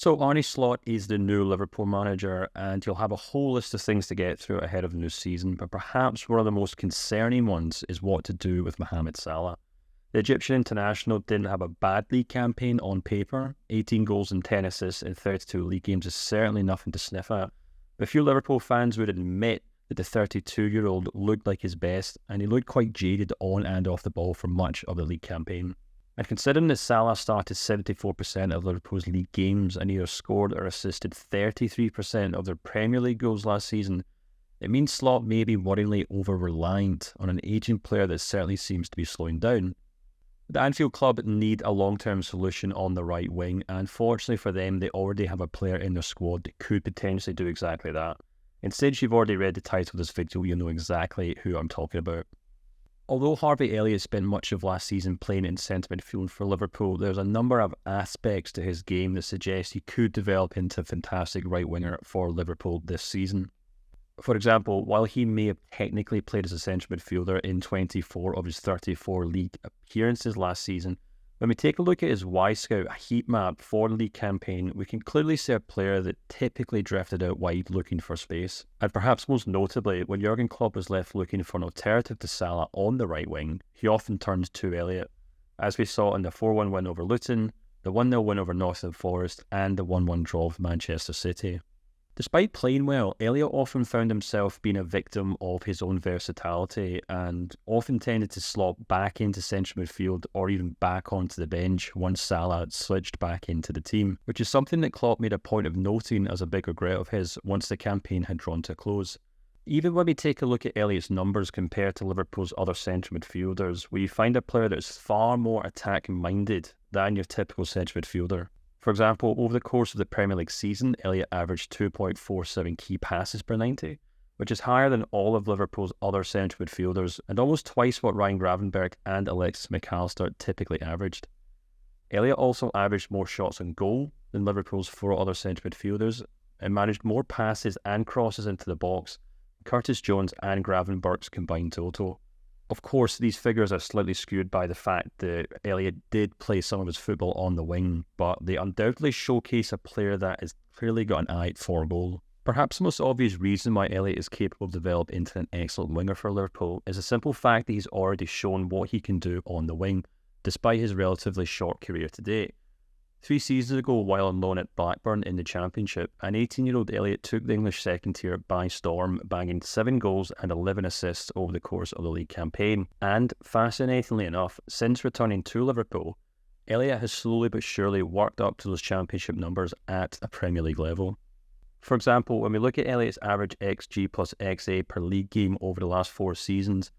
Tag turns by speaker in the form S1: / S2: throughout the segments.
S1: So Arne Slot is the new Liverpool manager, and he'll have a whole list of things to get through ahead of the new season, but perhaps one of the most concerning ones is what to do with Mohamed Salah. The Egyptian international didn't have a bad league campaign on paper. 18 goals and 10 assists in 32 league games is certainly nothing to sniff at. But few Liverpool fans would admit that the 32-year-old looked like his best, and he looked quite jaded on and off the ball for much of the league campaign. And considering that Salah started 74% of Liverpool's league games and either scored or assisted 33% of their Premier League goals last season, it means Slot may be worryingly over-reliant on an aging player that certainly seems to be slowing down. The Anfield club need a long-term solution on the right wing, and fortunately for them, they already have a player in their squad that could potentially do exactly that. And since you've already read the title of this video, you'll know exactly who I'm talking about. Although Harvey Elliott spent much of last season playing in centre midfield for Liverpool, there's a number of aspects to his game that suggest he could develop into a fantastic right winger for Liverpool this season. For example, while he may have technically played as a centre midfielder in 24 of his 34 league appearances last season, when we take a look at his Y-Scout heat map for the league campaign, we can clearly see a player that typically drifted out wide looking for space. And perhaps most notably, when Jurgen Klopp was left looking for an alternative to Salah on the right wing, he often turns to Elliott, as we saw in the 4-1 win over Luton, the 1-0 win over Nottingham Forest, and the 1-1 draw with Manchester City. Despite playing well, Elliott often found himself being a victim of his own versatility and often tended to slot back into central midfield or even back onto the bench once Salah had switched back into the team, which is something that Klopp made a point of noting as a big regret of his once the campaign had drawn to a close. Even when we take a look at Elliott's numbers compared to Liverpool's other central midfielders, we find a player that is far more attack-minded than your typical central midfielder. For example, over the course of the Premier League season, Elliott averaged 2.47 key passes per 90, which is higher than all of Liverpool's other central midfielders and almost twice what Ryan Gravenberch and Alexis McAllister typically averaged. Elliott also averaged more shots on goal than Liverpool's four other central midfielders and managed more passes and crosses into the box than Curtis Jones and Gravenberch's combined total. Of course, these figures are slightly skewed by the fact that Elliott did play some of his football on the wing, but they undoubtedly showcase a player that has clearly got an eye for a goal. Perhaps the most obvious reason why Elliott is capable of developing into an excellent winger for Liverpool is the simple fact that he's already shown what he can do on the wing, despite his relatively short career to date. 3 seasons ago, while on loan at Blackburn in the Championship, an 18-year-old Elliott took the English second tier by storm, bagging 7 goals and 11 assists over the course of the league campaign. And, fascinatingly enough, since returning to Liverpool, Elliott has slowly but surely worked up to those Championship numbers at a Premier League level. For example, when we look at Elliott's average XG plus XA per league game over the last 4 seasons,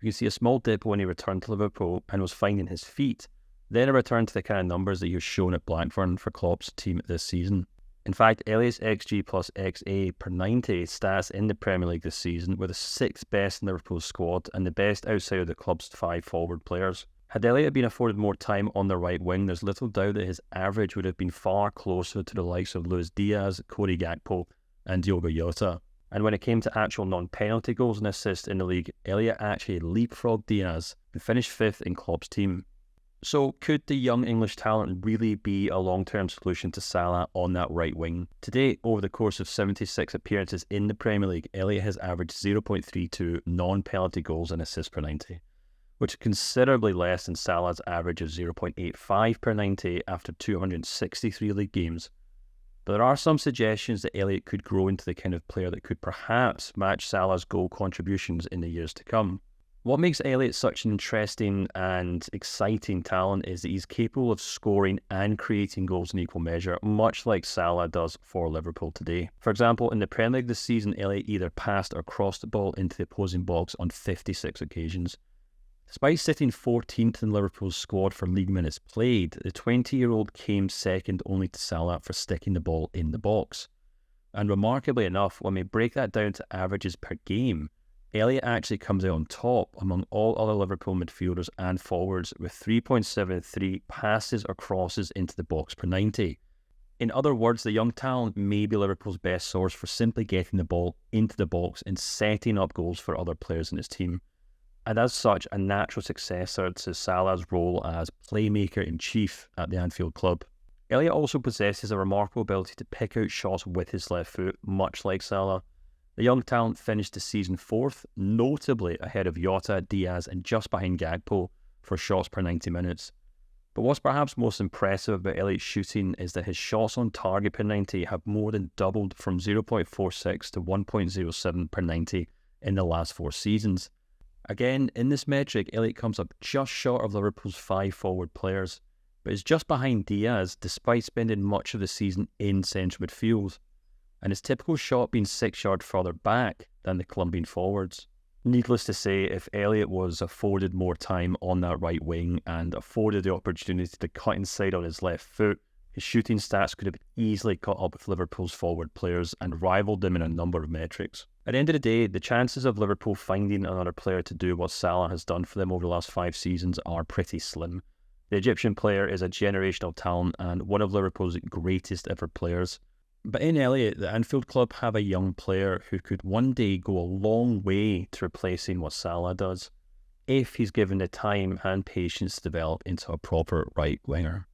S1: we can see a small dip when he returned to Liverpool and was finding his feet. Then a return to the kind of numbers that he was shown at Blackburn for Klopp's team this season. In fact, Elliott's XG plus XA per 90 stats in the Premier League this season were the 6th best in Liverpool's squad and the best outside of the club's 5 forward players. Had Elliott been afforded more time on the right wing, there's little doubt that his average would have been far closer to the likes of Luis Diaz, Cody Gakpo and Diogo Jota. And when it came to actual non-penalty goals and assists in the league, Elliott actually leapfrogged Diaz and finished 5th in Klopp's team. So could the young English talent really be a long-term solution to Salah on that right wing? To date, over the course of 76 appearances in the Premier League, Elliott has averaged 0.32 non-penalty goals and assists per 90, which is considerably less than Salah's average of 0.85 per 90 after 263 league games. But there are some suggestions that Elliott could grow into the kind of player that could perhaps match Salah's goal contributions in the years to come. What makes Elliott such an interesting and exciting talent is that he's capable of scoring and creating goals in equal measure, much like Salah does for Liverpool today. For example, in the Premier League this season, Elliott either passed or crossed the ball into the opposing box on 56 occasions. Despite sitting 14th in Liverpool's squad for league minutes played, the 20-year-old came second only to Salah for sticking the ball in the box. And remarkably enough, when we break that down to averages per game, Elliott actually comes out on top among all other Liverpool midfielders and forwards with 3.73 passes or crosses into the box per 90. In other words, the young talent may be Liverpool's best source for simply getting the ball into the box and setting up goals for other players in his team. And as such, a natural successor to Salah's role as playmaker-in-chief at the Anfield club. Elliott also possesses a remarkable ability to pick out shots with his left foot, much like Salah. The young talent finished the season 4th, notably ahead of Jota, Diaz and just behind Gakpo for shots per 90 minutes. But what's perhaps most impressive about Elliott's shooting is that his shots on target per 90 have more than doubled from 0.46 to 1.07 per 90 in the last 4 seasons. Again, in this metric, Elliott comes up just short of Liverpool's 5 forward players, but is just behind Diaz despite spending much of the season in central midfield, and his typical shot being 6 yards further back than the Colombian forwards. Needless to say, if Elliott was afforded more time on that right wing and afforded the opportunity to cut inside on his left foot, his shooting stats could have easily caught up with Liverpool's forward players and rivaled them in a number of metrics. At the end of the day, the chances of Liverpool finding another player to do what Salah has done for them over the last 5 seasons are pretty slim. The Egyptian player is a generational talent and one of Liverpool's greatest ever players. But in Elliott, the Anfield club have a young player who could one day go a long way to replacing what Salah does, if he's given the time and patience to develop into a proper right winger.